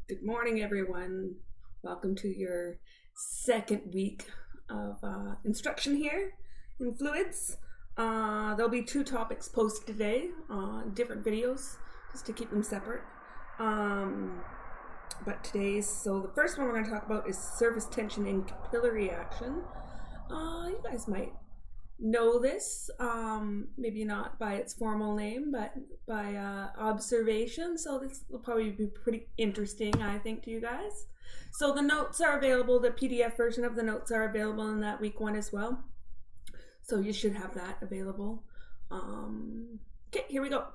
Good morning, everyone. Welcome to your second week of instruction here in fluids. There'll be two topics posted today, different videos, just to keep them separate. So the first one we're going to talk about is surface tension and capillary action. You guys might know this, maybe not by its formal name, but by observation. So this will probably be pretty interesting, I think, to you guys. So the notes are available, the PDF version of the notes are available in that week one as well. So you should have that available. Okay, here we go.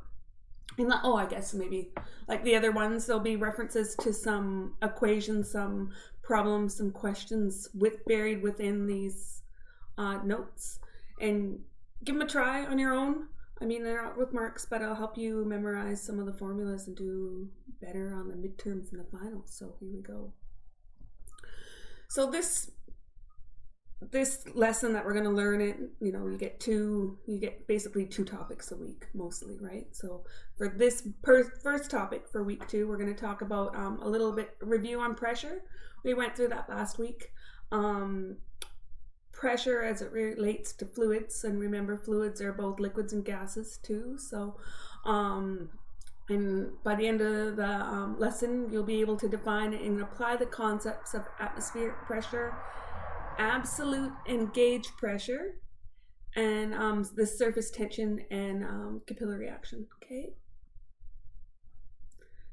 I guess maybe like the other ones, there'll be references to some equations, some problems, some questions buried within these notes. And give them a try on your own. I mean, they're not with marks, but I'll help you memorize some of the formulas and do better on the midterms and the finals. So here we go. So this lesson that we're going to learn it, you get basically two topics a week mostly, right? So for this first topic for week 2, we're going to talk about a little bit review on pressure. We went through that last week. Pressure as it relates to fluids, and remember, fluids are both liquids and gases too. So and by the end of the lesson, you'll be able to define and apply the concepts of atmospheric pressure, absolute and gauge pressure, and the surface tension and capillary action. Okay.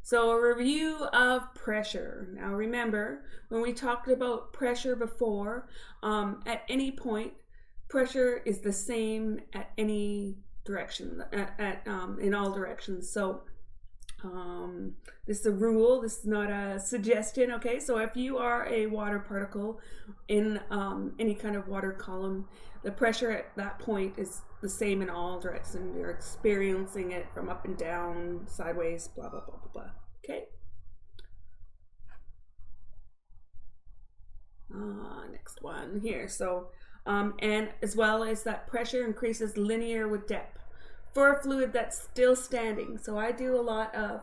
So a review of pressure. Now remember, when we talked about pressure before, at any point, pressure is the same at any direction, in all directions. So this is a rule, this is not a suggestion, okay? So if you are a water particle in any kind of water column, the pressure at that point is the same in all directions. You're experiencing it from up and down, sideways, blah, blah, blah, blah, blah. Okay? Next one here. So, and as well as that pressure increases linear with depth for a fluid that's still standing. So I do a lot of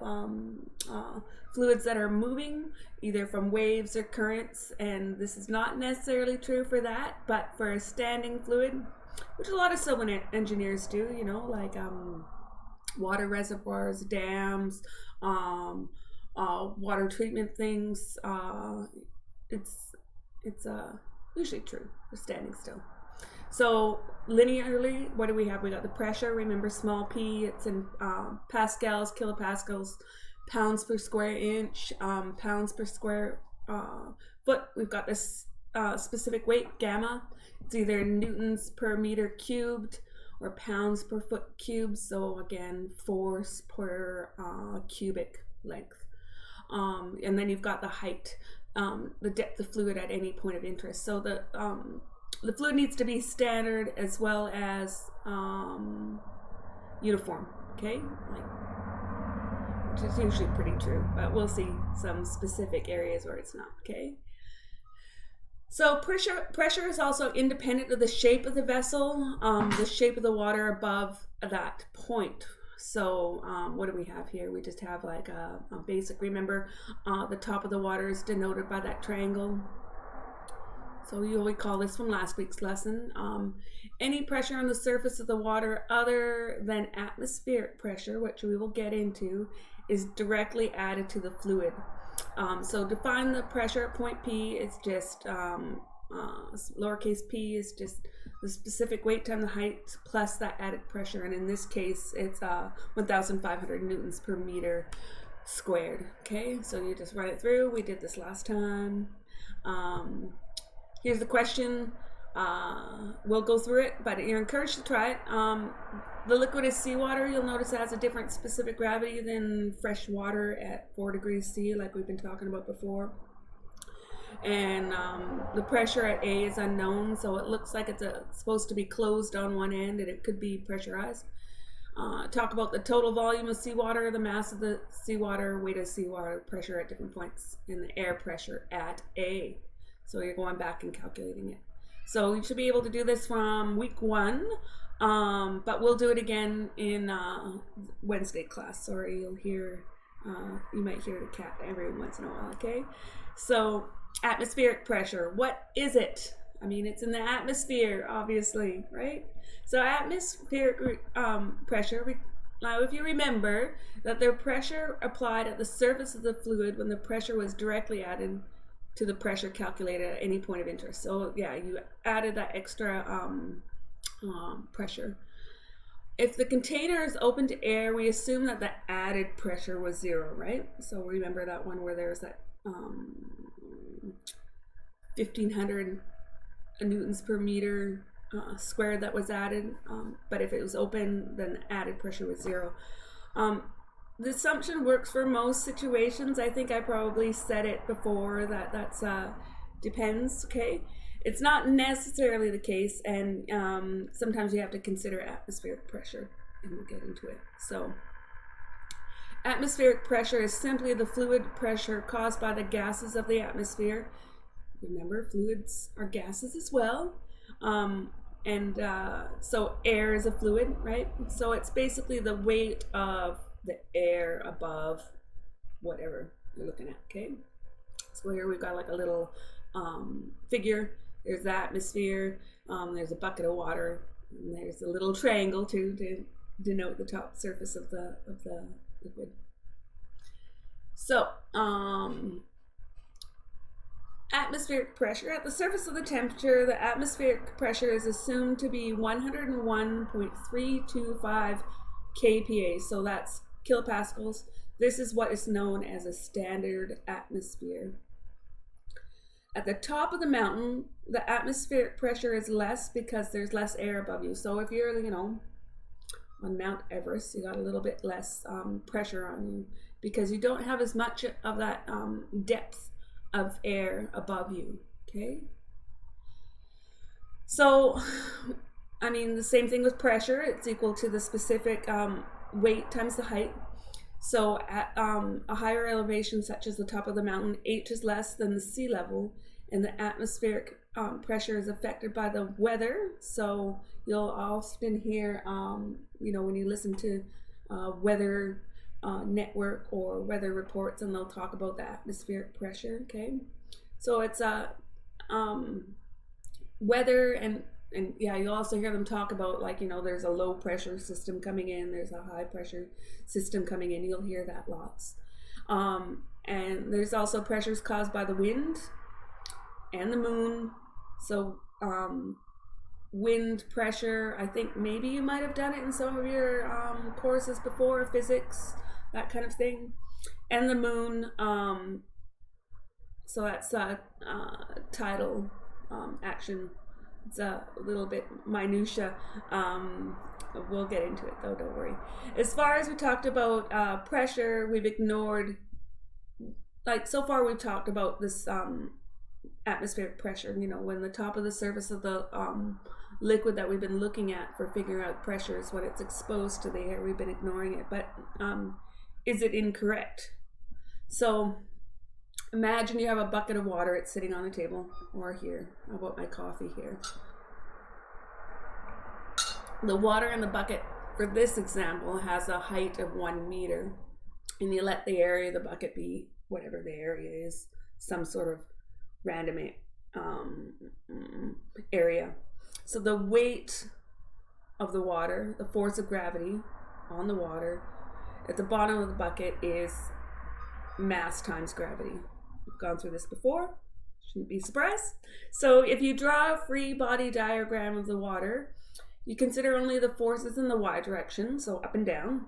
fluids that are moving, either from waves or currents, and this is not necessarily true for that, but for a standing fluid, which a lot of civil engineers do, like water reservoirs, dams, water treatment things. It's usually true for standing still. So linearly, what do we have? We got the pressure. Remember, small p. It's in pascals, kilopascals, pounds per square inch, pounds per square foot. We've got this specific weight, gamma. It's either newtons per meter cubed or pounds per foot cubed. So again, force per cubic length. And then you've got the height, the depth of fluid at any point of interest. So the fluid needs to be standard as well as uniform, okay? Which is usually pretty true, but we'll see some specific areas where it's not, okay? So pressure is also independent of the shape of the vessel, the shape of the water above that point. So what do we have here? We just have like a basic, remember, the top of the water is denoted by that triangle. So you'll recall this from last week's lesson. Any pressure on the surface of the water other than atmospheric pressure, which we will get into, is directly added to the fluid. So define the pressure at point P. It's just lowercase p is just the specific weight times the height plus that added pressure. And in this case, it's 1,500 newtons per meter squared. Okay, so you just run it through. We did this last time. Here's the question. We'll go through it, but you're encouraged to try it. The liquid is seawater. You'll notice it has a different specific gravity than fresh water at 4 degrees C, like we've been talking about before. And the pressure at A is unknown, so it looks like it's supposed to be closed on one end, and it could be pressurized. Talk about the total volume of seawater, the mass of the seawater, weight of seawater, pressure at different points, and the air pressure at A. So you're going back and calculating it. So you should be able to do this from week 1, but we'll do it again in Wednesday class. Sorry, you'll hear You might hear the cat every once in a while, okay? So, atmospheric pressure, what is it? I mean, it's in the atmosphere, obviously, right? So, atmospheric pressure, now if you remember that the pressure applied at the surface of the fluid when the pressure was directly added to the pressure calculated at any point of interest. So, yeah, you added that extra pressure. If the container is open to air, we assume that the added pressure was 0, right? So remember that one where there's that 1,500 newtons per meter squared that was added. But if it was open, then the added pressure was 0. The assumption works for most situations. I think I probably said it before that's depends, okay? It's not necessarily the case, and sometimes you have to consider atmospheric pressure, and we'll get into it. So, atmospheric pressure is simply the fluid pressure caused by the gases of the atmosphere. Remember, fluids are gases as well. So air is a fluid, right? So it's basically the weight of the air above whatever you're looking at, okay? So here we've got like a little figure. There's the atmosphere, there's a bucket of water, and there's a little triangle too to denote the top surface of the liquid. So, atmospheric pressure. At the surface of the temperature, the atmospheric pressure is assumed to be 101.325 kPa, so that's kilopascals. This is what is known as a standard atmosphere. At the top of the mountain, the atmospheric pressure is less because there's less air above you. So if you're, on Mount Everest, you got a little bit less pressure on you because you don't have as much of that depth of air above you, okay? So, I mean, the same thing with pressure. It's equal to the specific weight times the height. So at a higher elevation, such as the top of the mountain, H is less than the sea level, and the atmospheric pressure is affected by the weather. So you'll often hear, when you listen to weather network or weather reports, and they'll talk about the atmospheric pressure, okay? So it's weather and yeah, you'll also hear them talk about there's a low pressure system coming in, there's a high pressure system coming in. You'll hear that lots. And there's also pressures caused by the wind and the moon. So wind pressure, I think maybe you might have done it in some of your courses before, physics, that kind of thing. And the moon, so that's tidal action. It's a little bit minutia. We'll get into it though, don't worry. As far as we talked about pressure, we've ignored, so far we've talked about this atmospheric pressure, when the top of the surface of the liquid that we've been looking at for figuring out pressure is when it's exposed to the air. We've been ignoring it, but is it incorrect? So imagine you have a bucket of water, it's sitting on the table, or here. How about my coffee here? The water in the bucket, for this example, has a height of 1 meter, and you let the area of the bucket be whatever the area is, some sort of random area. So the weight of the water, the force of gravity on the water at the bottom of the bucket is mass times gravity. We've gone through this before, shouldn't be surprised. So if you draw a free body diagram of the water, you consider only the forces in the y direction, so up and down,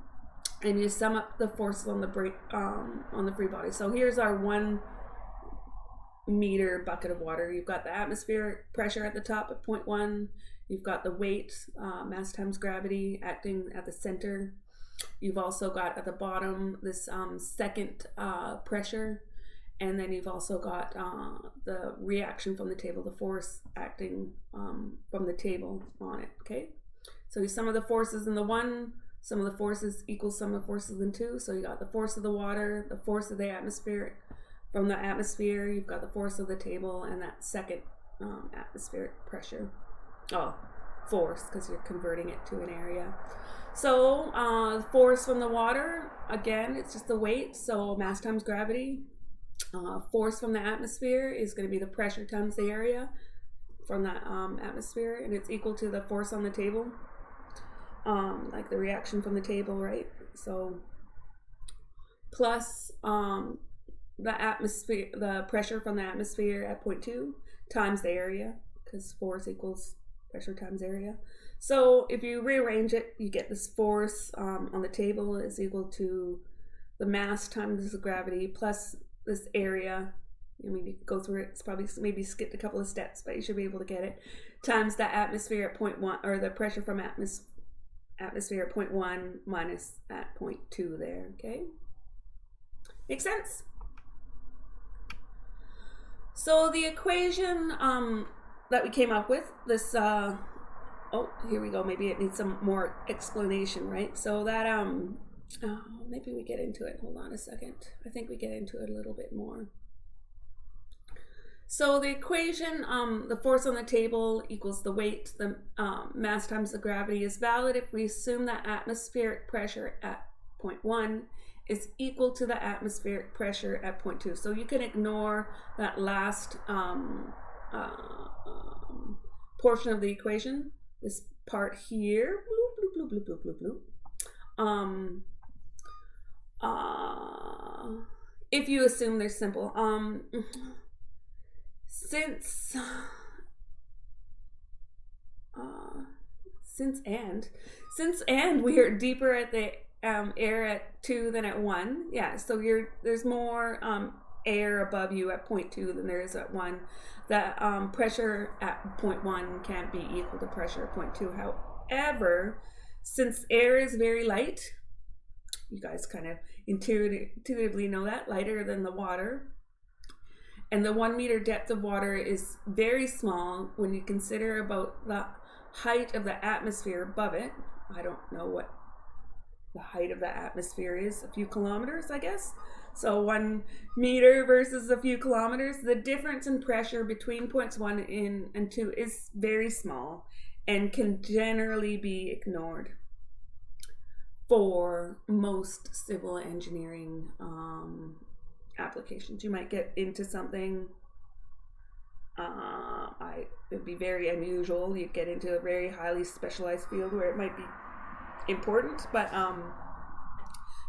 and you sum up the forces on the free body. So here's our 1 meter bucket of water. You've got the atmospheric pressure at the top at 0.1. You've got the weight, mass times gravity, acting at the center. You've also got at the bottom this second pressure, and then you've also got the reaction from the table, the force acting from the table on it, okay? So you sum of the forces in the 1, sum of the forces equals sum of the forces in 2. So you got the force of the water, the force of the atmosphere. From the atmosphere, you've got the force of the table and that second atmospheric pressure. Oh, force, because you're converting it to an area. So force from the water, again, it's just the weight, so mass times gravity. Force from the atmosphere is going to be the pressure times the area from that atmosphere, and it's equal to the force on the table, like the reaction from the table, right? So plus the atmosphere, the pressure from the atmosphere at point 2 times the area, because force equals pressure times area. So if you rearrange it, you get this force on the table is equal to the mass times the gravity plus this area. I mean, you can go through it. It's probably maybe skipped a couple of steps, but you should be able to get it. Times the atmosphere at point 1, or the pressure from atmosphere at point 1 minus at point 2 there, okay? Makes sense? So the equation that we came up with, this, oh, here we go. Maybe it needs some more explanation, right? So that, maybe we get into it. Hold on a second. I think we get into it a little bit more. So the equation, the force on the table equals the weight, the mass times the gravity, is valid if we assume that atmospheric pressure at point 1 is equal to the atmospheric pressure at point 2. So you can ignore that last portion of the equation, this part here. Bloop, bloop, bloop, bloop, bloop, bloop. If you assume they're simple. Since we are deeper at the air at 2 than at 1. Yeah, so there's more air above you at point 2 than there is at 1. The pressure at point 1 can't be equal to pressure at point 2. However, since air is very light, you guys kind of intuitively know that, lighter than the water, and the 1 meter depth of water is very small when you consider about the height of the atmosphere above it. I don't know what the height of the atmosphere is, a few kilometers, I guess. So 1 meter versus a few kilometers, the difference in pressure between points 1 and 2 is very small and can generally be ignored for most civil engineering applications. You might get into something, it would be very unusual. You'd get into a very highly specialized field where it might be important, but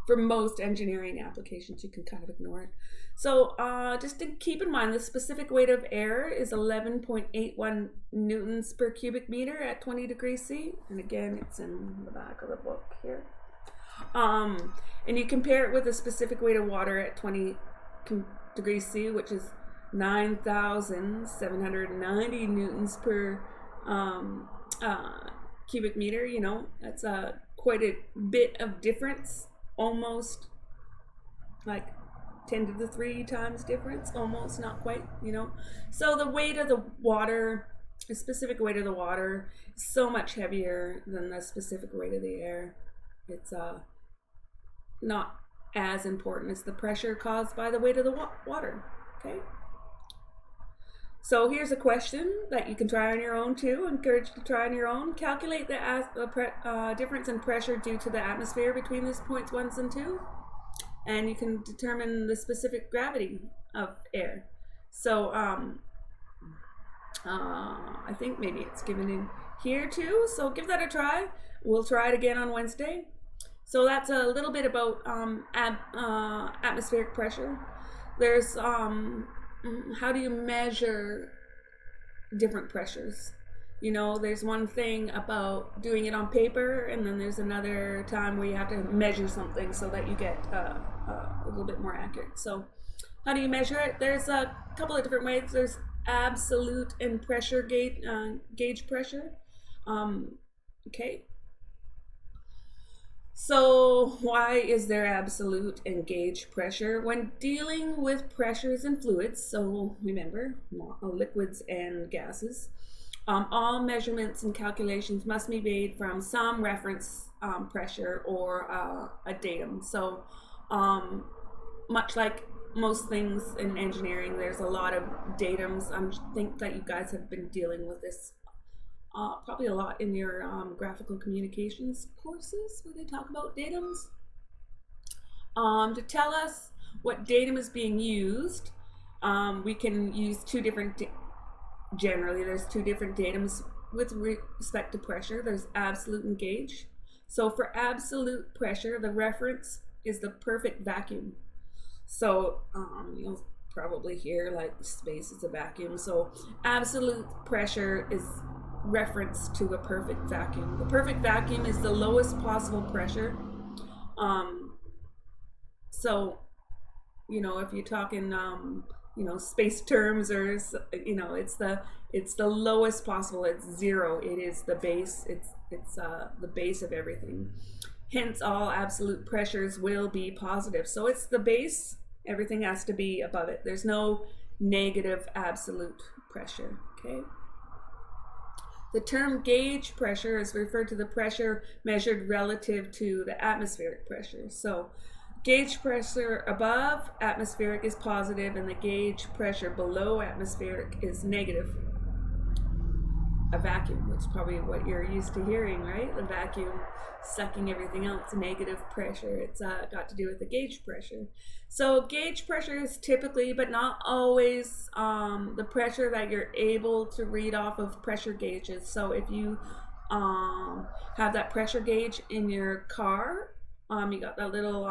for most engineering applications you can kind of ignore it. So just to keep in mind, the specific weight of air is 11.81 newtons per cubic meter at 20 degrees C, and again it's in the back of the book here. And you compare it with the specific weight of water at 20 degrees C, which is 9,790 newtons per cubic meter. You know, that's quite a bit of difference, almost like 10 to the 3 times difference, almost, not quite, you know. So the weight of the water, the specific weight of the water, is so much heavier than the specific weight of the air. It's not as important as the pressure caused by the weight of the water, okay? So here's a question that you can try on your own too. Encourage you to try on your own. Calculate the difference in pressure due to the atmosphere between these points 1 and 2, and you can determine the specific gravity of air. So I think maybe it's given in here too, so give that a try. We'll try it again on Wednesday. So that's a little bit about atmospheric pressure. There's how do you measure different pressures? You know, there's one thing about doing it on paper, and then there's another time where you have to measure something so that you get a little bit more accurate. So how do you measure it? There's a couple of different ways. There's absolute and pressure gauge pressure. Okay. So why is there absolute and gauge pressure? When dealing with pressures and fluids, so remember, liquids and gases, all measurements and calculations must be made from some reference pressure or a datum. So much like most things in engineering, there's a lot of datums. I think that you guys have been dealing with this probably a lot in your graphical communications courses where they talk about datums. To tell us what datum is being used, we can use generally there's two different datums with respect to pressure. There's absolute and gauge. So for absolute pressure, the reference is the perfect vacuum. So you'll probably hear like space is a vacuum. So absolute pressure is reference to a perfect vacuum. The perfect vacuum is the lowest possible pressure. So, if you're talking, space terms, or it's the lowest possible. It's zero. It is the base. It's the base of everything. Hence, all absolute pressures will be positive. So it's the base. Everything has to be above it. There's no negative absolute pressure. Okay. The term gauge pressure is referred to the pressure measured relative to the atmospheric pressure. So gauge pressure above atmospheric is positive, and the gauge pressure below atmospheric is negative. A vacuum, which is probably what you're used to hearing, right? The vacuum sucking everything else, negative pressure. It's got to do with the gauge pressure. So gauge pressure is typically, but not always, the pressure that you're able to read off of pressure gauges. So if you have that pressure gauge in your car, you got that little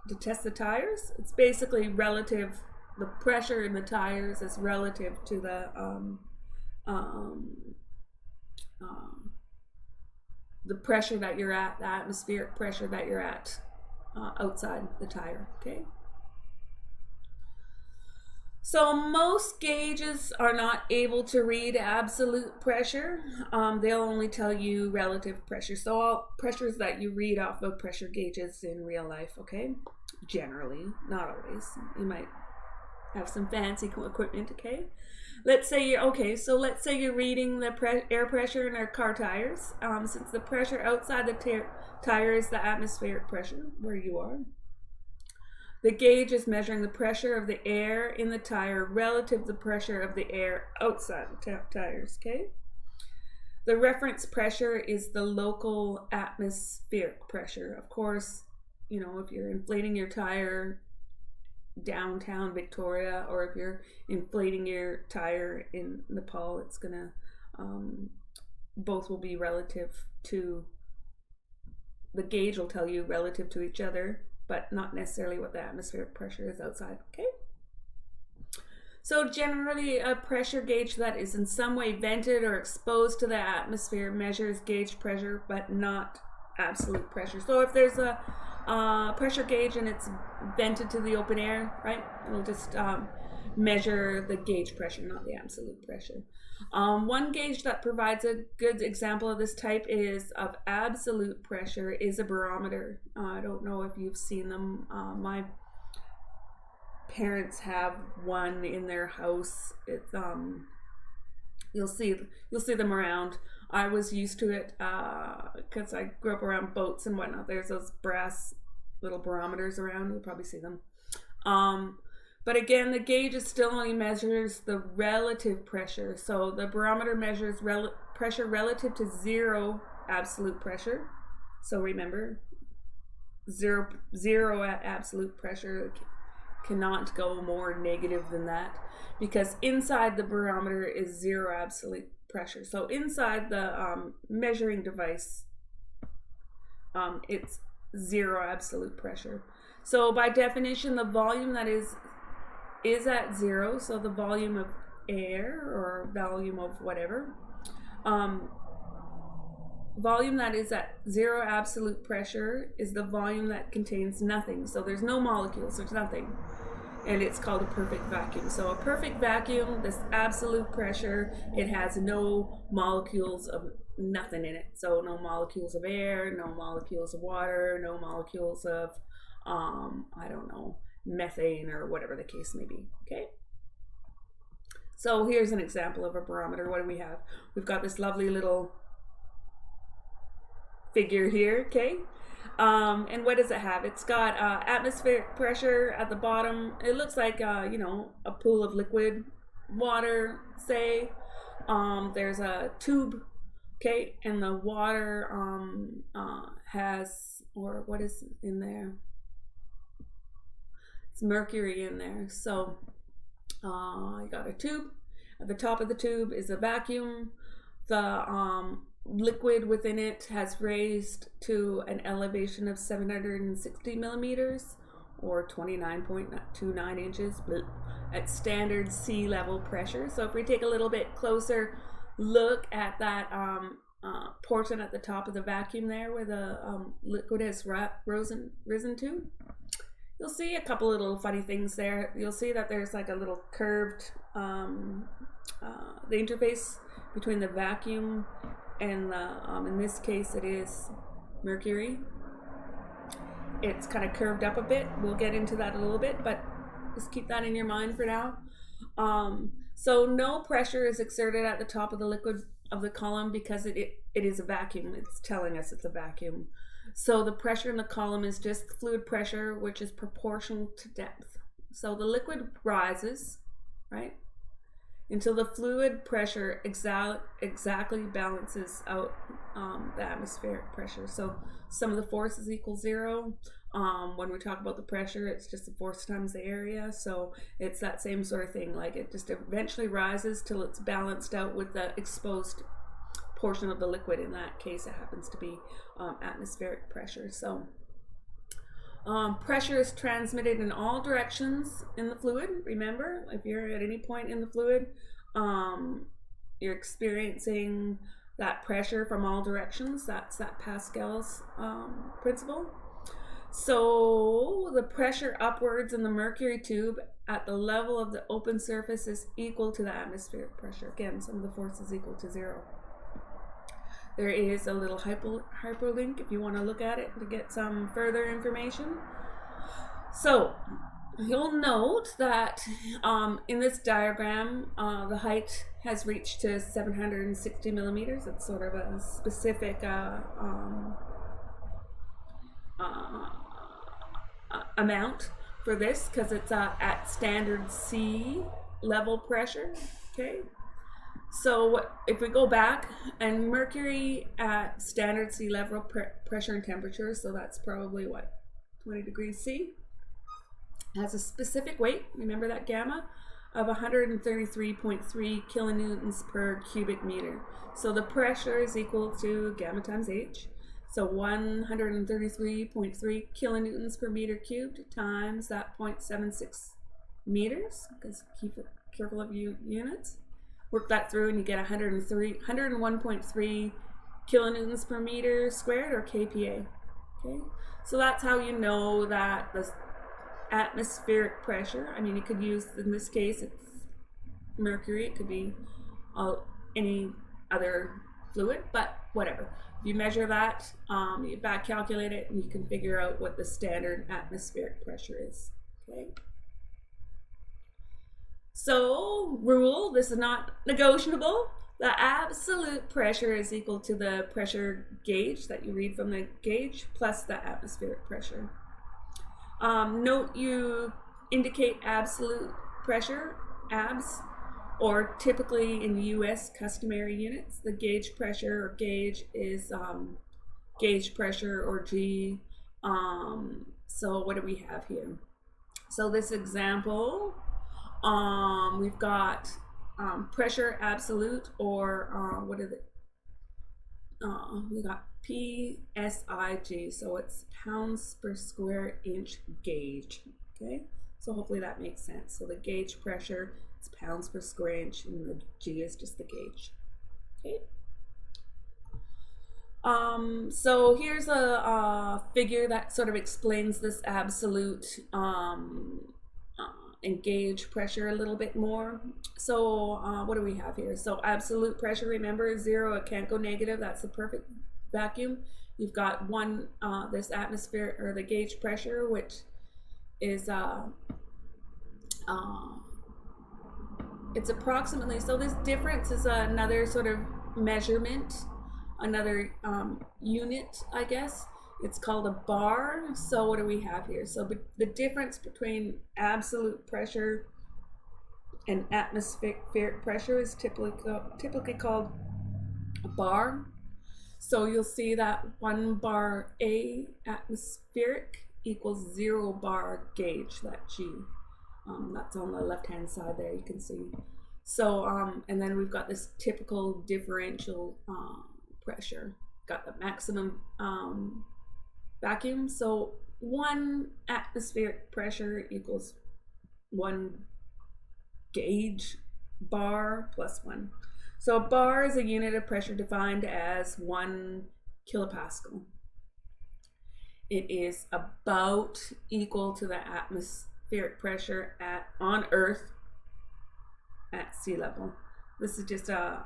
to test the tires. It's basically relative. The pressure in the tires is relative to the pressure that you're at, the atmospheric pressure that you're at outside the tire. Okay. So most gauges are not able to read absolute pressure. They'll only tell you relative pressure. So all pressures that you read off of pressure gauges in real life, okay? Generally, not always. You might have some fancy equipment, okay? Let's say you're reading the air pressure in our car tires. Since the pressure outside the tire is the atmospheric pressure where you are. The gauge is measuring the pressure of the air in the tire relative to the pressure of the air outside the tires, okay? The reference pressure is the local atmospheric pressure. Of course, if you're inflating your tire downtown Victoria, or if you're inflating your tire in Nepal, it's gonna, both will be relative to, the gauge will tell you relative to each other, but not necessarily what the atmospheric pressure is outside, okay? So generally, a pressure gauge that is in some way vented or exposed to the atmosphere measures gauge pressure, but not absolute pressure. So if there's a pressure gauge and it's vented to the open air, right, it'll just measure the gauge pressure, not the absolute pressure. One gauge that provides a good example of this type of absolute pressure is a barometer. I don't know if you've seen them. My parents have one in their house. It's you'll see them around. I was used to it because I grew up around boats and whatnot. There's those brass little barometers around. You'll probably see them. But again, the gauge still only measures the relative pressure. So the barometer measures pressure relative to zero absolute pressure. So remember, zero at absolute pressure cannot go more negative than that, because inside the barometer is zero absolute pressure. So inside the measuring device, it's zero absolute pressure. So by definition, the volume that is at zero, so the volume of air or volume of whatever, volume that is at zero absolute pressure is the volume that contains nothing. So there's no molecules, there's nothing. And it's called a perfect vacuum. So a perfect vacuum, this absolute pressure, it has no molecules of nothing in it. So no molecules of air, no molecules of water, no molecules of, methane or whatever the case may be, okay? So here's an example of a barometer. What do we have? We've got this lovely little figure here, okay? And what does it have? It's got atmospheric pressure at the bottom. It looks like, a pool of liquid water, say. there's a tube, okay, and the water has, or what is in there? It's mercury in there. So you got a tube. At the top of the tube is a vacuum. The liquid within it has raised to an elevation of 760 millimeters or 29.29 inches at standard sea level pressure. So if we take a little bit closer look at that portion at the top of the vacuum there where the liquid has risen to, you'll see a couple of little funny things there. You'll see that there's like a little curved, the interface between the vacuum and the, in this case it is mercury. It's kind of curved up a bit. We'll get into that a little bit, but just keep that in your mind for now. So no pressure is exerted at the top of the liquid of the column because it is a vacuum. It's telling us it's a vacuum. So the pressure in the column is just fluid pressure, which is proportional to depth. So the liquid rises, right, until the fluid pressure exactly balances out the atmospheric pressure. So sum of the forces equals 0. When we talk about the pressure, it's just the force times the area. So it's that same sort of thing. Like it just eventually rises till it's balanced out with the exposed portion of the liquid. In that case, it happens to be atmospheric pressure. So pressure is transmitted in all directions in the fluid. Remember, if you're at any point in the fluid, you're experiencing that pressure from all directions. That's that Pascal's principle. So the pressure upwards in the mercury tube at the level of the open surface is equal to the atmospheric pressure. Again, sum of the force is equal to 0. There is a little hyperlink if you want to look at it to get some further information. So you'll note that in this diagram, the height has reached to 760 millimeters. It's sort of a specific amount for this because it's at standard sea level pressure. Okay. So if we go back, and mercury at standard sea level pressure and temperature, so that's probably what, 20 degrees C, has a specific weight, remember that gamma, of 133.3 kilonewtons per cubic meter. So the pressure is equal to gamma times H. So 133.3 kilonewtons per meter cubed times that 0.76 meters, because keep it careful of units. Work that through and you get 101.3 kilonewtons per meter squared, or kPa. Okay, so that's how you know that the atmospheric pressure, I mean, you could use, in this case, it's mercury, it could be any other fluid, but whatever. If you measure that, you back calculate it, and you can figure out what the standard atmospheric pressure is. Okay. So, rule, this is not negotiable. The absolute pressure is equal to the pressure gauge that you read from the gauge plus the atmospheric pressure. Note you indicate absolute pressure, abs, or typically in US customary units, the gauge pressure or gauge is gauge pressure, or G. So what do we have here? So this example, we've got pressure absolute, or what is it? We got PSIG, so it's pounds per square inch gauge. Okay, so hopefully that makes sense. So the gauge pressure is pounds per square inch, and the G is just the gauge. Okay. So here's a figure that sort of explains this absolute and gauge pressure a little bit more. So what do we have here? So absolute pressure, remember, is 0. It can't go negative. That's the perfect vacuum. You've got one, this atmosphere, or the gauge pressure, which is it's approximately, so this difference is another sort of measurement, another unit, I guess. It's called a bar. So what do we have here? So the difference between absolute pressure and atmospheric pressure is typically called a bar. So you'll see that 1 bar A atmospheric equals 0 bar gauge, that G. That's on the left-hand side there, you can see. So, and then we've got this typical differential pressure. Got the maximum vacuum. So 1 atmospheric pressure equals 1 gauge bar plus 1. So a bar is a unit of pressure defined as 1 kilopascal. It is about equal to the atmospheric pressure on Earth at sea level. This is just a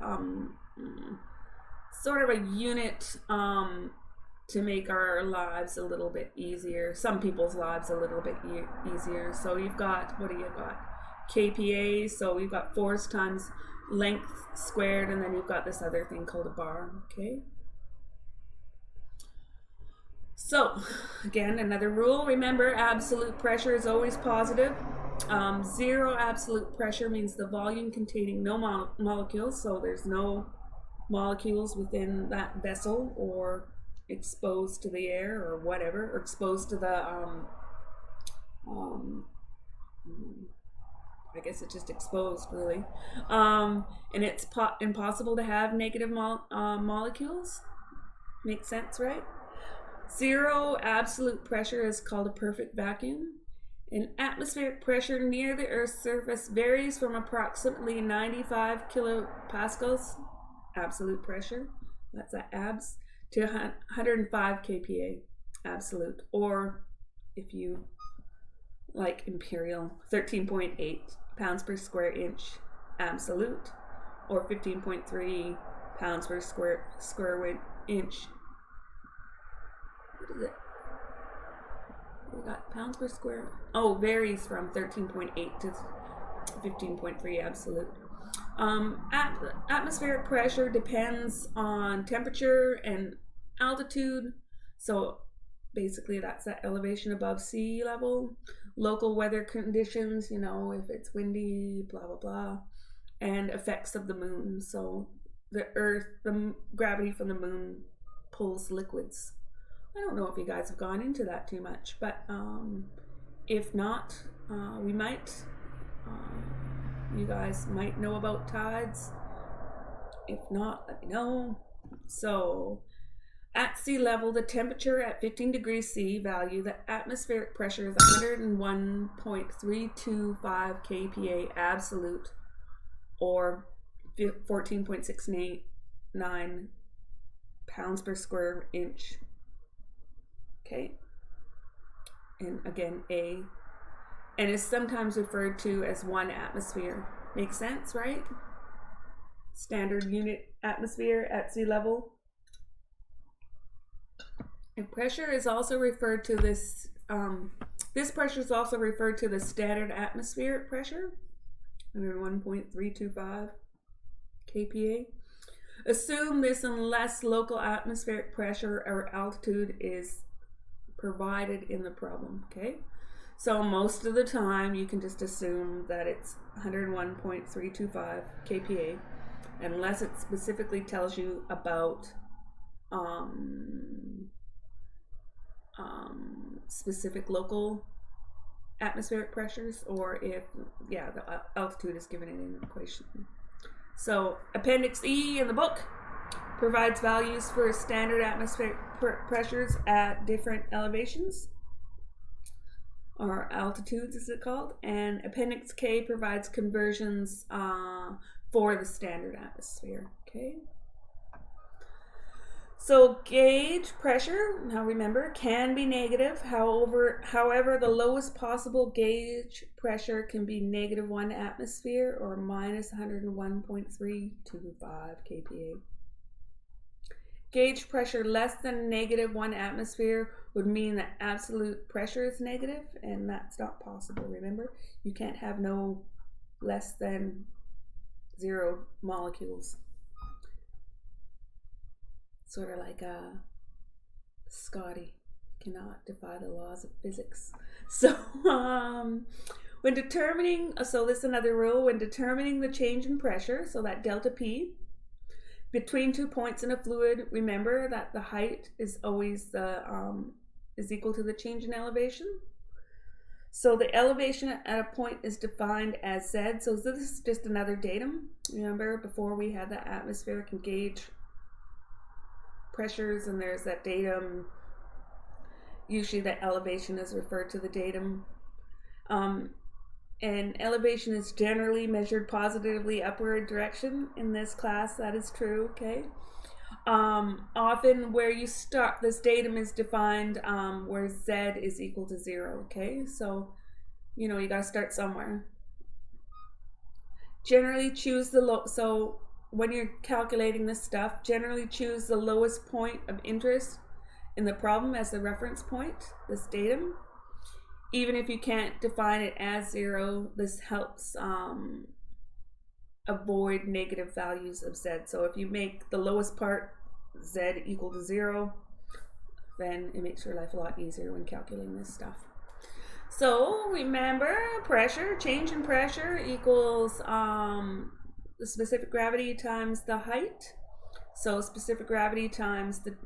sort of a unit to make our lives a little bit easier. Some people's lives a little bit easier. So you've got, what do you got? kPa, so we've got force times length squared, and then you've got this other thing called a bar, okay? So, again, another rule, remember, absolute pressure is always positive. 0 absolute pressure means the volume containing no molecules, so there's no molecules within that vessel or exposed to the air or whatever, or exposed to the I guess it's just exposed, really. And it's impossible to have negative molecules. Makes sense, right? 0 absolute pressure is called a perfect vacuum. And atmospheric pressure near the Earth's surface varies from approximately 95 kilopascals, absolute pressure, that's at abs, to 105 kPa, absolute. Or if you like imperial, 13.8 pounds per square inch, absolute, or 15.3 pounds per square inch. What is it? We got pounds per square. Oh, varies from 13.8 to 15.3 absolute. Atmospheric pressure depends on temperature and altitude. So basically that's that elevation above sea level. Local weather conditions, you know, if it's windy, blah, blah, blah. And effects of the moon. So the Earth, the gravity from the moon pulls liquids. I don't know if you guys have gone into that too much, but if not, we might. You guys might know about tides. If not, let me know. So, at sea level, the temperature at 15 degrees C value, the atmospheric pressure is 101.325 kPa absolute, or 14.69 pounds per square inch. Okay, and again, A, and is sometimes referred to as 1 atmosphere. Makes sense, right? Standard unit atmosphere at sea level. And pressure is also referred to this pressure is also referred to the standard atmospheric pressure, 101.325 kPa. Assume this unless local atmospheric pressure or altitude is provided in the problem, okay? So most of the time you can just assume that it's 101.325 kPa unless it specifically tells you about specific local atmospheric pressures, or if the altitude is given in an equation. So Appendix E in the book provides values for standard atmospheric pressures at different elevations, or altitudes as it's called, and Appendix K provides conversions for the standard atmosphere. Okay. So gauge pressure, now remember, can be negative. However, the lowest possible gauge pressure can be -1 atmosphere or minus 101.325 kPa. Gauge pressure less than -1 atmosphere would mean that absolute pressure is negative, and that's not possible, remember? You can't have no less than 0 molecules. Sort of like Scotty cannot defy the laws of physics. So When determining, so this is another rule, when determining the change in pressure, so that delta P, between 2 points in a fluid, remember that the height is always is equal to the change in elevation. So the elevation at a point is defined as Z. So this is just another datum. Remember, before we had the atmospheric and gauge pressures, and there's that datum. Usually the elevation is referred to the datum. And elevation is generally measured positively upward direction. In this class, that is true, okay? Often where you start, this datum is defined where Z is equal to 0, okay? So, you know, you gotta start somewhere. Generally choose the so when you're calculating this stuff, generally choose the lowest point of interest in the problem as the reference point, this datum. Even if you can't define it as 0, this helps avoid negative values of Z. So if you make the lowest part Z equal to 0, then it makes your life a lot easier when calculating this stuff. So remember, pressure, change in pressure equals the specific gravity times the height. So specific gravity times the,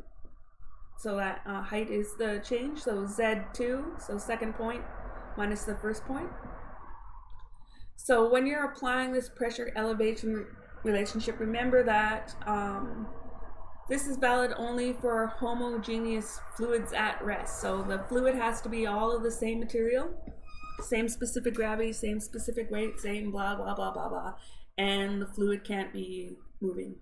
so that height is the change, so Z2, so second point minus the first point. So when you're applying this pressure elevation relationship, remember that this is valid only for homogeneous fluids at rest. So the fluid has to be all of the same material, same specific gravity, same specific weight, same blah, blah, blah, blah, blah, and the fluid can't be moving.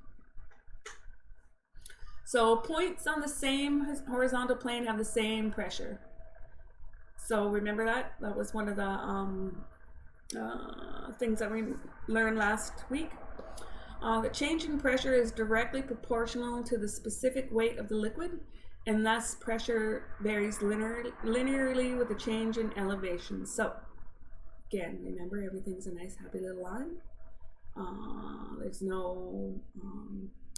So points on the same horizontal plane have the same pressure. So remember that? That was one of the things that we learned last week. The change in pressure is directly proportional to the specific weight of the liquid, and thus pressure varies linearly with the change in elevation. So again, remember, everything's a nice happy little line. There's no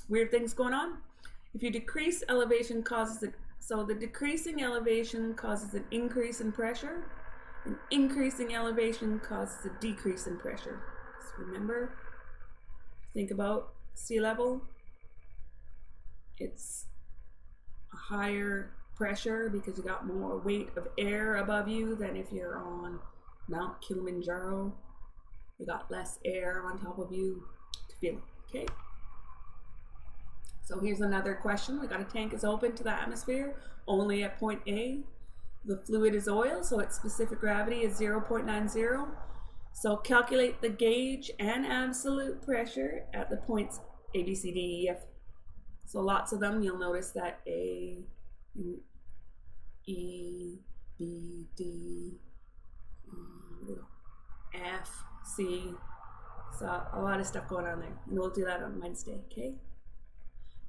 weird things going on. If you decrease elevation causes it, so the decreasing elevation causes an increase in pressure, and increasing elevation causes a decrease in pressure. So remember, think about sea level. It's a higher pressure because you got more weight of air above you than if you're on Mount Kilimanjaro. You got less air on top of you to feel it, okay? So here's another question. We got a tank is open to the atmosphere only at point A. The fluid is oil, so its specific gravity is 0.90. So calculate the gauge and absolute pressure at the points A, B, C, D, E, F. So lots of them, you'll notice that A, E, B, D, F, C. So a lot of stuff going on there. And we'll do that on Wednesday, okay?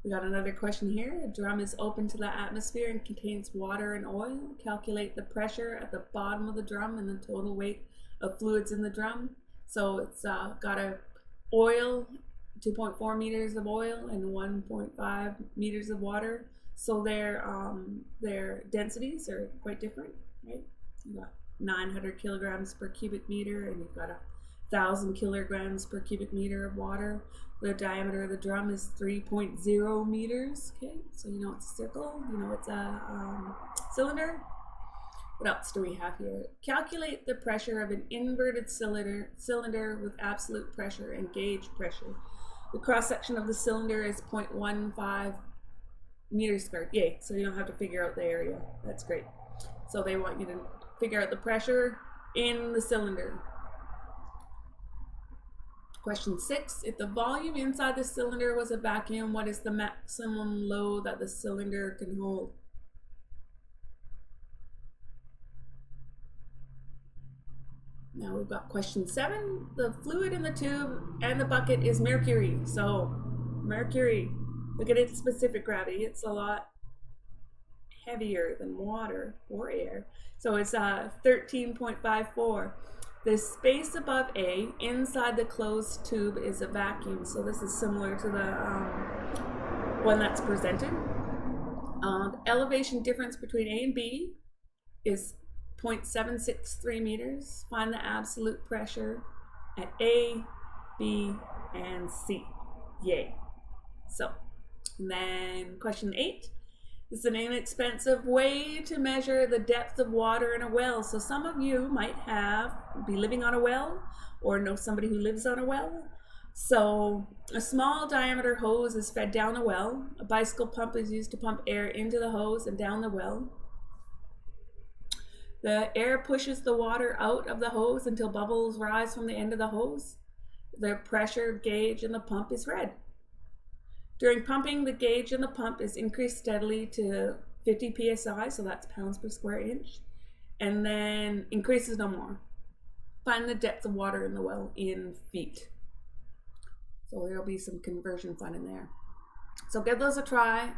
We got another question here. A drum is open to the atmosphere and contains water and oil. Calculate the pressure at the bottom of the drum and the total weight of fluids in the drum. So it's got a oil, 2.4 meters of oil and 1.5 meters of water. So their densities are quite different, right? You've got 900 kilograms per cubic meter, and you've got 1,000 kilograms per cubic meter of water. The diameter of the drum is 3.0 meters. Okay, so you know it's a circle, you know it's a cylinder. What else do we have here? Calculate the pressure of an inverted cylinder with absolute pressure and gauge pressure. The cross section of the cylinder is 0.15 meters squared. Yay, so you don't have to figure out the area. That's great. So they want you to figure out the pressure in the cylinder. Question 6, if the volume inside the cylinder was a vacuum, what is the maximum load that the cylinder can hold? Now we've got question 7. The fluid in the tube and the bucket is mercury. So mercury, look at its specific gravity. It's a lot heavier than water or air. So it's 13.54. The space above A inside the closed tube is a vacuum. So this is similar to the one that's presented. The elevation difference between A and B is 0.763 meters. Find the absolute pressure at A, B, and C. Yay. So, and then question 8. It's an inexpensive way to measure the depth of water in a well. So some of you might be living on a well or know somebody who lives on a well. So a small diameter hose is fed down a well. A bicycle pump is used to pump air into the hose and down the well. The air pushes the water out of the hose until bubbles rise from the end of the hose. The pressure gauge in the pump is red. During pumping, the gauge in the pump is increased steadily to 50 psi, so that's pounds per square inch, and then increases no more. Find the depth of water in the well in feet. So there'll be some conversion fun in there. So give those a try.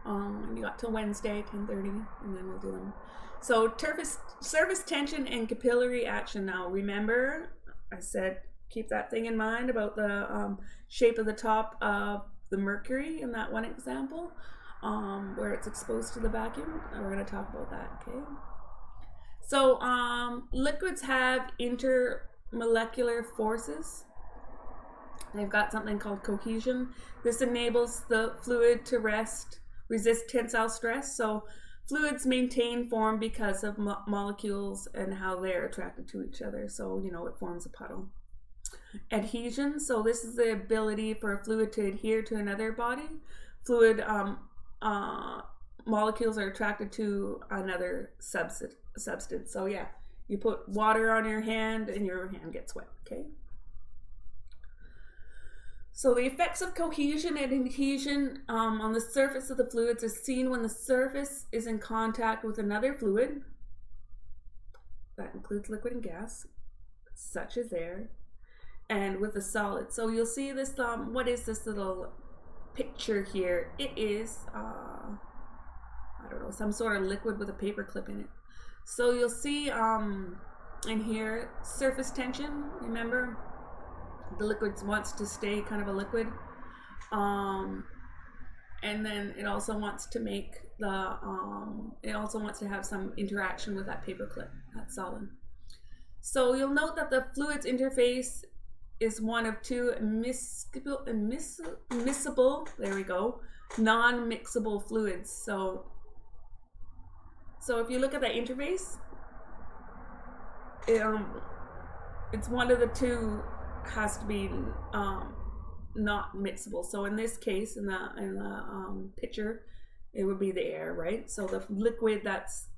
You got till Wednesday, 10:30, and then we'll do them. So surface tension and capillary action. Now remember, I said keep that thing in mind about the shape of the top of the mercury in that one example, where it's exposed to the vacuum. And we're going to talk about that, okay? So liquids have intermolecular forces. They've got something called cohesion. This enables the fluid to resist tensile stress. So fluids maintain form because of molecules and how they're attracted to each other. So, you know, it forms a puddle. Adhesion, so this is the ability for a fluid to adhere to another body. Fluid molecules are attracted to another substance. So yeah, you put water on your hand and your hand gets wet, okay? So the effects of cohesion and adhesion on the surface of the fluids is seen when the surface is in contact with another fluid. That includes liquid and gas, such as air, and with a solid. So you'll see this, what is this little picture here? It is, I don't know, some sort of liquid with a paper clip in it. So you'll see in here, surface tension, remember? The liquid wants to stay kind of a liquid. And then it also wants to make it also wants to have some interaction with that paper clip, that solid. So you'll note that the fluid's interface is one of two immiscible, there we go, non-mixable fluids. So if you look at that interface, it's one of the two has to be not mixable. So in this case, in the picture, it would be the air, right? So the liquid that's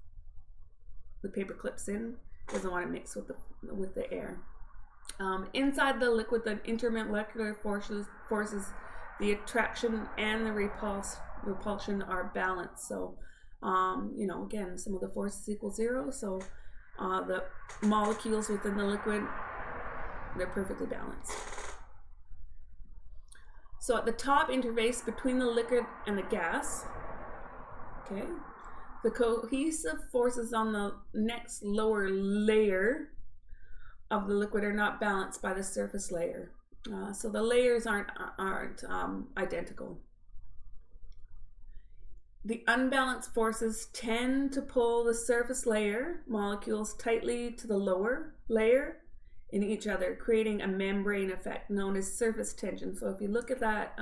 the paper clips in doesn't want to mix with the air. Inside the liquid, the intermolecular forces, the attraction and the repulsion are balanced. So, you know, again, some of the forces equal 0. So the molecules within the liquid, they're perfectly balanced. So at the top interface between the liquid and the gas, okay, the cohesive forces on the next lower layer of the liquid are not balanced by the surface layer. So the layers aren't identical. The unbalanced forces tend to pull the surface layer molecules tightly to the lower layer in each other, creating a membrane effect known as surface tension. So if you look at that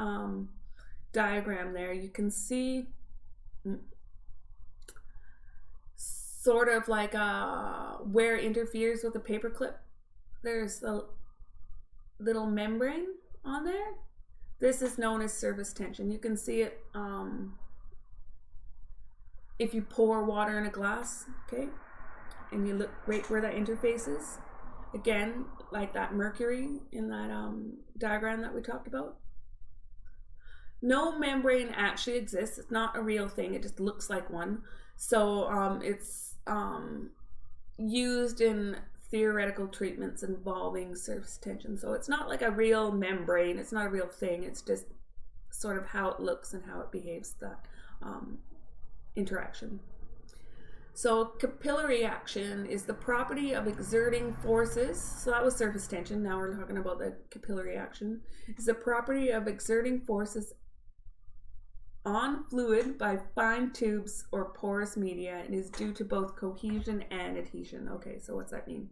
diagram there, you can see sort of like where it interferes with the paper clip. There's a little membrane on there. This is known as surface tension. You can see it if you pour water in a glass, okay, and you look right where that interface is. Again, like that mercury in that diagram that we talked about. No membrane actually exists. It's not a real thing. It just looks like one. So it's used in theoretical treatments involving surface tension. So it's not like a real membrane. It's not a real thing. It's just sort of how it looks and how it behaves, that interaction. So capillary action is the property of exerting forces. So that was surface tension. Now we're talking about the capillary action. It's the property of exerting forces on fluid by fine tubes or porous media and is due to both cohesion and adhesion. Okay, so what's that mean?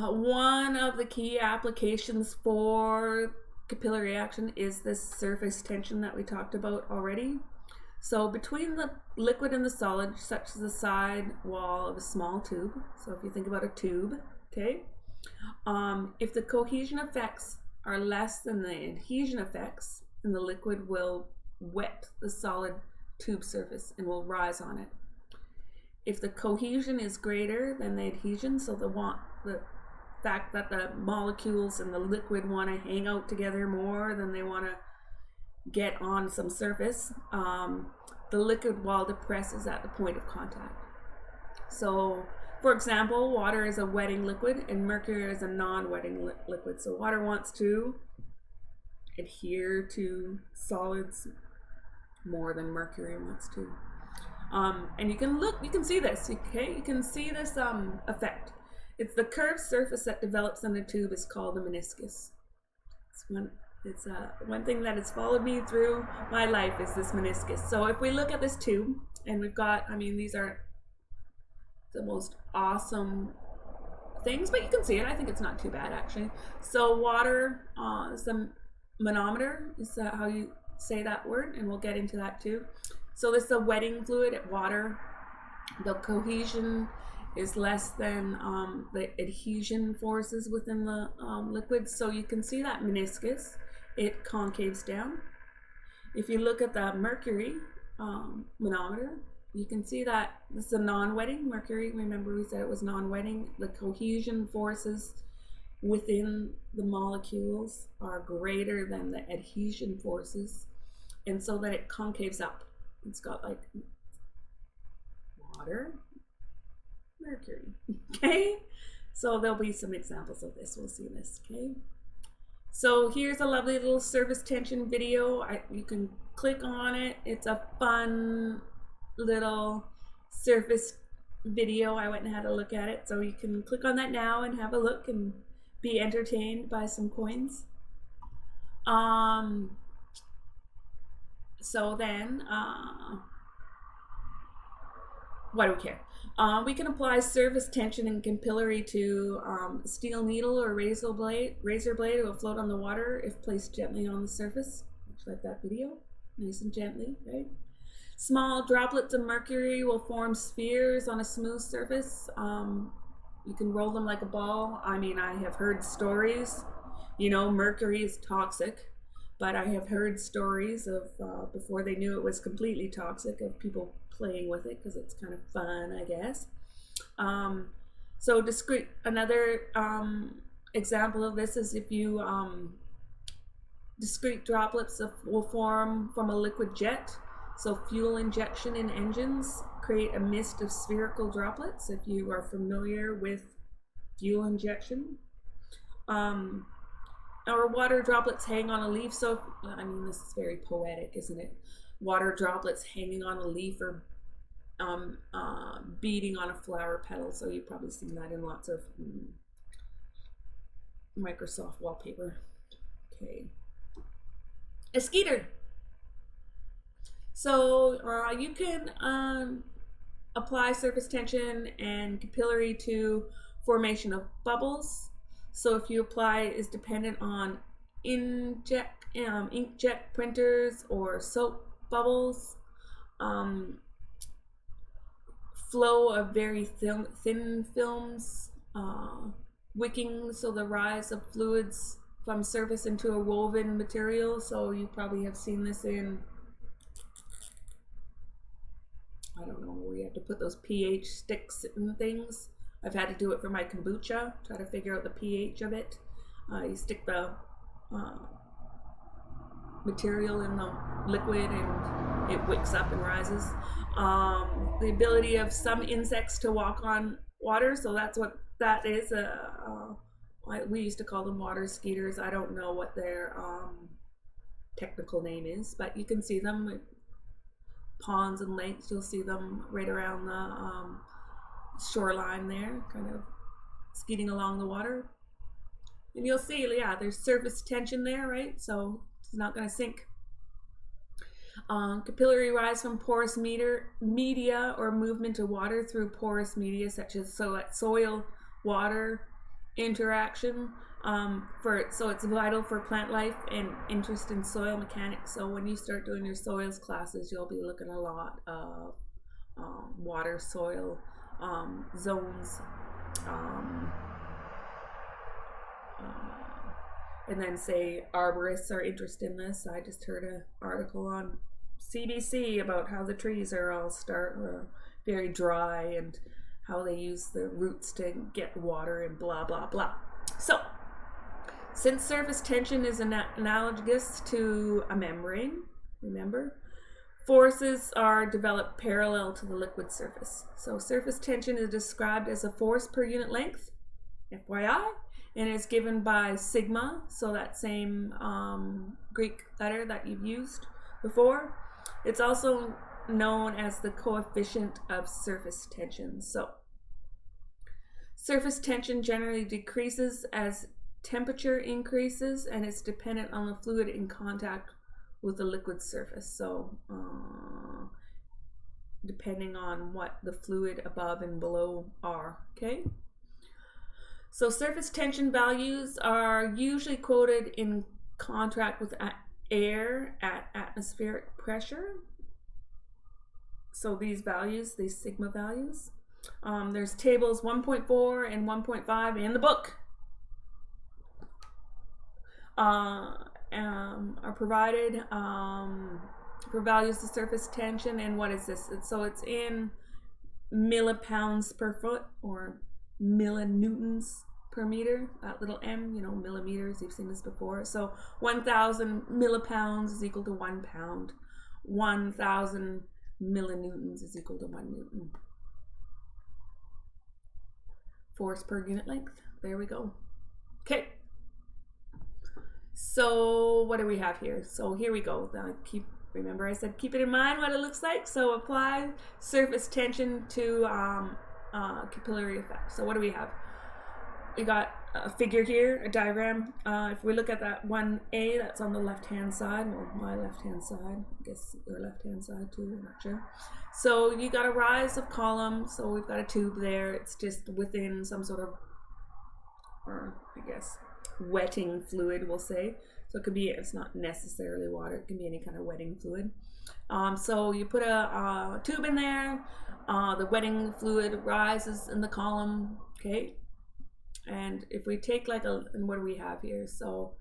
One of the key applications for capillary action is this surface tension that we talked about already. So between the liquid and the solid, such as the side wall of a small tube, so if you think about a tube, okay, if the cohesion effects are less than the adhesion effects, then the liquid will wet the solid tube surface and will rise on it. If the cohesion is greater than the adhesion, so the fact that the molecules in the liquid want to hang out together more than they want to get on some surface, the liquid wall depresses at the point of contact. So, for example, water is a wetting liquid and mercury is a non-wetting liquid. So water wants to adhere to solids more than mercury wants to. And you can see this, okay? You can see this effect. It's the curved surface that develops in the tube is called the meniscus. It's one thing that has followed me through my life is this meniscus. So if we look at this tube, and we've got, I mean, these are the most awesome things, but you can see it. I think it's not too bad, actually. So water is the manometer, is how you say that word, and we'll get into that too. So this is a wetting fluid at water. The cohesion is less than the adhesion forces within the liquid. So you can see that meniscus, it concaves down. If you look at the mercury manometer, you can see that this is a non-wetting mercury. Remember we said it was non-wetting. The cohesion forces within the molecules are greater than the adhesion forces, and so that it concaves up. It's got like water, mercury, okay? So there'll be some examples of this. We'll see this, okay? So here's a lovely little surface tension video. You can click on it. It's a fun little surface video. I went and had a look at it. So you can click on that now and have a look and be entertained by some coins. So then, why do we care? We can apply surface tension and capillary to steel needle or razor blade. It will float on the water if placed gently on the surface, much like that video, nice and gently, right? Small droplets of mercury will form spheres on a smooth surface. You can roll them like a ball. I mean, I have heard stories, you know, mercury is toxic, but I have heard stories of before they knew it was completely toxic, of people playing with it because it's kind of fun, I guess. So another example of this is if you discrete droplets will form from a liquid jet. So fuel injection in engines create a mist of spherical droplets, if you are familiar with fuel injection. Or water droplets hang on a leaf. So, I mean, this is very poetic, isn't it? Water droplets hanging on a leaf or beating on a flower petal. So you've probably seen that in lots of Microsoft wallpaper. Okay. A skeeter. So you can apply surface tension and capillary to formation of bubbles. So if you apply is dependent on inkjet printers or soap bubbles, flow of very thin films, wicking, so the rise of fluids from surface into a woven material. So you probably have seen this in, I don't know, where you have to put those pH sticks and things. I've had to do it for my kombucha, try to figure out the pH of it. You stick the material in the liquid and it wicks up and rises. The ability of some insects to walk on water, so that's what that is. We used to call them water skeeters. I don't know what their technical name is, but you can see them in ponds and lakes. You'll see them right around the shoreline there, kind of skeeting along the water. And you'll see, yeah, there's surface tension there, right? So it's not going to sink. Capillary rise from porous media or movement of water through porous media, such as soil water interaction. So it's vital for plant life and interest in soil mechanics. So when you start doing your soils classes, you'll be looking a lot of water soil zones. And then say arborists are interested in this. I just heard an article on CBC about how the trees are all very dry and how they use the roots to get water and blah blah blah. So since surface tension is analogous to a membrane, remember, forces are developed parallel to the liquid surface. So surface tension is described as a force per unit length, FYI, and is given by sigma, so that same Greek letter that you've used before. It's also known as the coefficient of surface tension. So surface tension generally decreases as temperature increases, and it's dependent on the fluid in contact with the liquid surface. So depending on what the fluid above and below are, okay? So surface tension values are usually quoted in contract with air at atmospheric pressure. So these values, these sigma values, there's tables 1.4 and 1.5 in the book. Are provided for values of surface tension. And what is this? So it's in millipounds per foot or millinewtons per meter. That little m, millimeters, you've seen this before. So 1,000 millipounds is equal to 1 pound. 1,000 millinewtons is equal to 1 newton. Force per unit length. There we go. Okay. So what do we have here? So here we go. Remember I said keep it in mind what it looks like. So apply surface tension to capillary effect. So what do we have? We got a figure here, a diagram. If we look at that 1A, that's on the left-hand side, or my left-hand side. I guess your left-hand side too, I'm not sure. So you got a rise of column. So we've got a tube there. It's just within some sort of, or I guess, wetting fluid, we'll say. So it could be, it's not necessarily water, it can be any kind of wetting fluid. So you put a tube in there, the wetting fluid rises in the column, okay? And if we take and what do we have here? So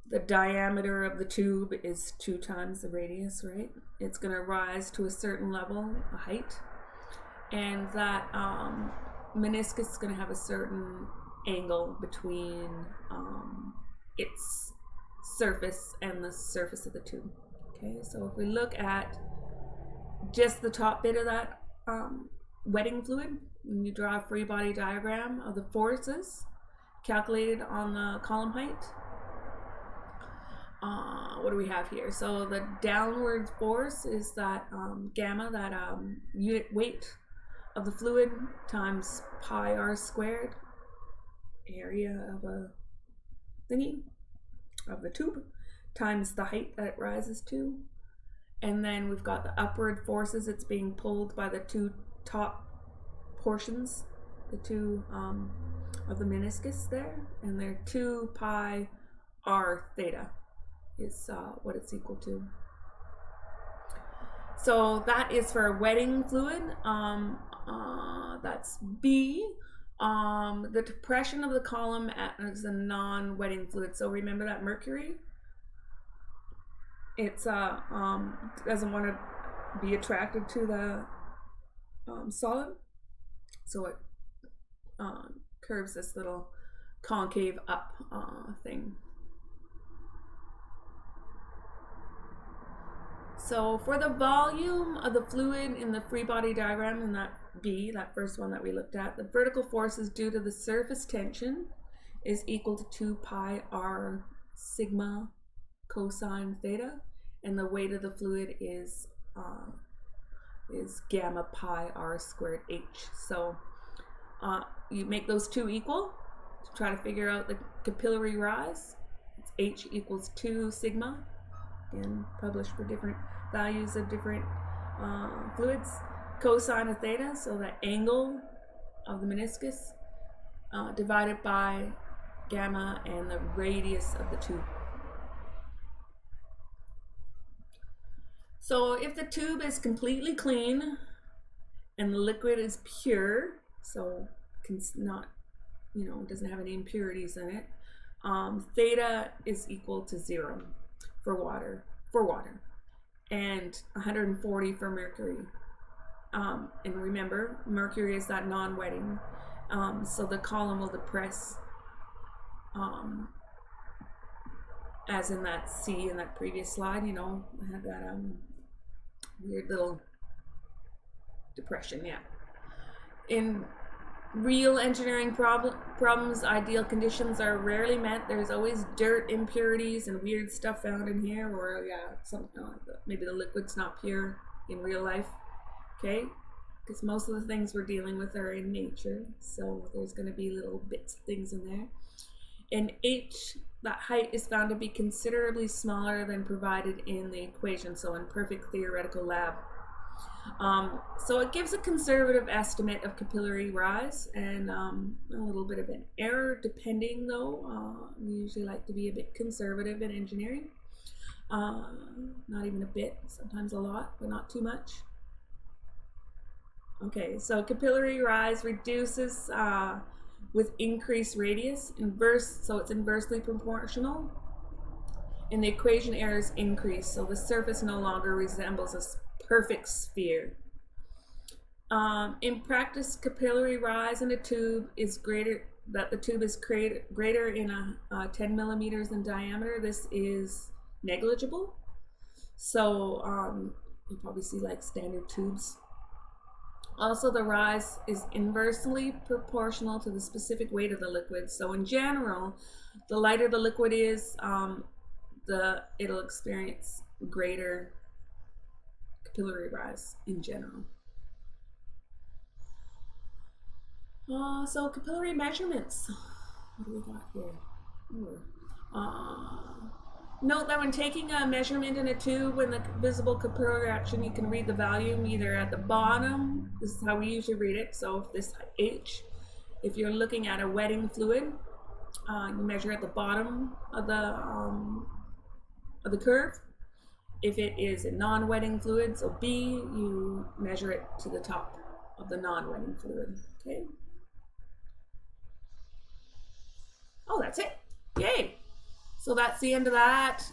the diameter of the tube is 2 times the radius, right? It's gonna rise to a certain level, a height, and that meniscus is gonna have a certain angle between its surface and the surface of the tube. Okay, so if we look at just the top bit of that wetting fluid, when you draw a free body diagram of the forces calculated on the column height, what do we have here? So the downward force is that gamma, that unit weight of the fluid times pi r squared, area of a thingy, of the tube, times the height that it rises to. And then we've got the upward forces. It's being pulled by the 2 top portions, the 2 of the meniscus there, and they're 2 pi r theta is what it's equal to. So that is for a wetting fluid. That's B. The depression of the column is a non-wetting fluid. So remember that mercury, it's doesn't want to be attracted to the solid, so it curves this little concave up thing. So for the volume of the fluid in the free body diagram in that B, that first one that we looked at, the vertical forces due to the surface tension is equal to 2 pi r sigma cosine theta, and the weight of the fluid is gamma pi r squared h. So you make those 2 equal to try to figure out the capillary rise. It's h equals 2 sigma, again published for different values of different fluids. Cosine of theta, so the angle of the meniscus, divided by gamma and the radius of the tube. So if the tube is completely clean and the liquid is pure, so not, doesn't have any impurities in it, theta is equal to 0 for water, and 140 for mercury. And remember, mercury is that non-wetting, so the column will depress, as in that C in that previous slide. I had that weird little depression. Yeah. In real engineering problems, ideal conditions are rarely met. There's always dirt, impurities, and weird stuff found in here, or something like that. Maybe the liquid's not pure in real life. Okay, because most of the things we're dealing with are in nature, so there's going to be little bits of things in there. And h, that height is found to be considerably smaller than provided in the equation, so in perfect theoretical lab. So it gives a conservative estimate of capillary rise, and a little bit of an error depending, though. We usually like to be a bit conservative in engineering. Not even a bit, sometimes a lot, but not too much. Okay, so capillary rise reduces with increased radius, so it's inversely proportional. And the equation errors increase, so the surface no longer resembles a perfect sphere. In practice, capillary rise in a tube is greater, that the tube is greater in 10 millimeters in diameter. This is negligible. So you probably see like standard tubes. Also, the rise is inversely proportional to the specific weight of the liquid. So in general, the lighter the liquid is, it'll experience greater capillary rise in general. So capillary measurements. What do we got here? Note that when taking a measurement in a tube, when the visible capillary action, you can read the volume either at the bottom. This is how we usually read it. So if this H, if you're looking at a wetting fluid, you measure at the bottom of the curve. If it is a non-wetting fluid, so B, you measure it to the top of the non-wetting fluid. Okay. Oh, that's it. Yay. So that's the end of that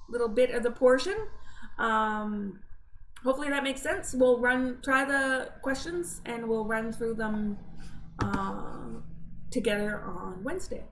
little bit of the portion. Hopefully that makes sense. We'll try the questions, and we'll run through them together on Wednesday.